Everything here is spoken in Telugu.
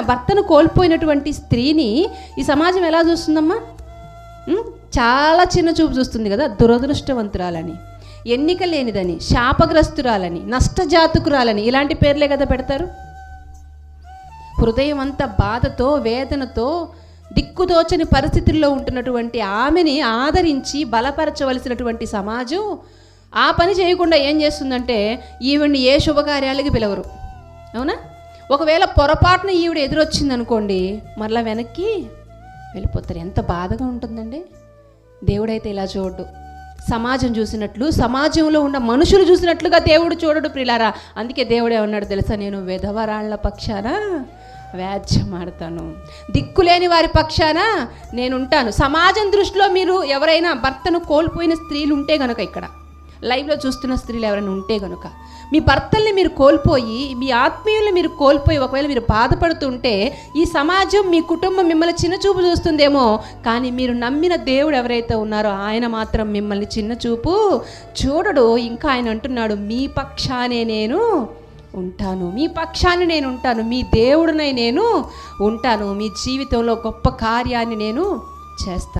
భర్తను కోల్పోయినటువంటి స్త్రీని ఈ సమాజం ఎలా చూస్తుందమ్మా? చాలా చిన్న చూపు చూస్తుంది కదా. దురదృష్టవంతురాలని, ఎన్నిక లేనిదని, శాపగ్రస్తురాలని, నష్టజాతకురాలని, ఇలాంటి పేర్లే కదా పెడతారు. హృదయం అంతా బాధతో, వేదనతో, దిక్కుదోచని పరిస్థితుల్లో ఉంటున్నటువంటి ఆమెని ఆదరించి బలపరచవలసినటువంటి సమాజం ఆ పని చేయకుండా ఏం చేస్తుందంటే ఈవిడ్ని ఏ శుభకార్యాలకి పిలవరు. అవునా? ఒకవేళ పొరపాటున ఈవిడ ఎదురొచ్చిందనుకోండి, మరలా వెనక్కి వెళ్ళిపోతారు. ఎంత బాధగా ఉంటుందండి. దేవుడైతే ఇలా చూడు. సమాజం చూసినట్లు, సమాజంలో ఉన్న మనుషులు చూసినట్లుగా దేవుడు చూడడు ప్రియులారా. అందుకే దేవుడే ఉన్నాడు తెలుసా, నేను విధవరాళ్ల పక్షాన వ్యాజ్యమాడతాను, దిక్కులేని వారి పక్షాన నేనుంటాను. సమాజం దృష్టిలో మీరు ఎవరైనా భర్తను కోల్పోయిన స్త్రీలు ఉంటే గనుక, ఇక్కడ లైవ్లో చూస్తున్న స్త్రీలు ఎవరైనా ఉంటే గనుక, మీ భర్తల్ని మీరు కోల్పోయి, మీ ఆత్మీయుల్ని మీరు కోల్పోయి ఒకవేళ మీరు బాధపడుతుంటే ఈ సమాజం, మీ కుటుంబం మిమ్మల్ని చిన్నచూపు చూస్తుందేమో, కానీ మీరు నమ్మిన దేవుడు ఎవరైతే ఉన్నారో ఆయన మాత్రం మిమ్మల్ని చిన్నచూపు చూడడు. ఇంకా ఆయన అంటున్నాడు, మీ పక్షానే నేను ఉంటాను, మీ పక్షాన్ని నేను ఉంటాను, మీ దేవుడినై నేను ఉంటాను, మీ జీవితంలో గొప్ప కార్యాన్ని నేను చేస్తాను.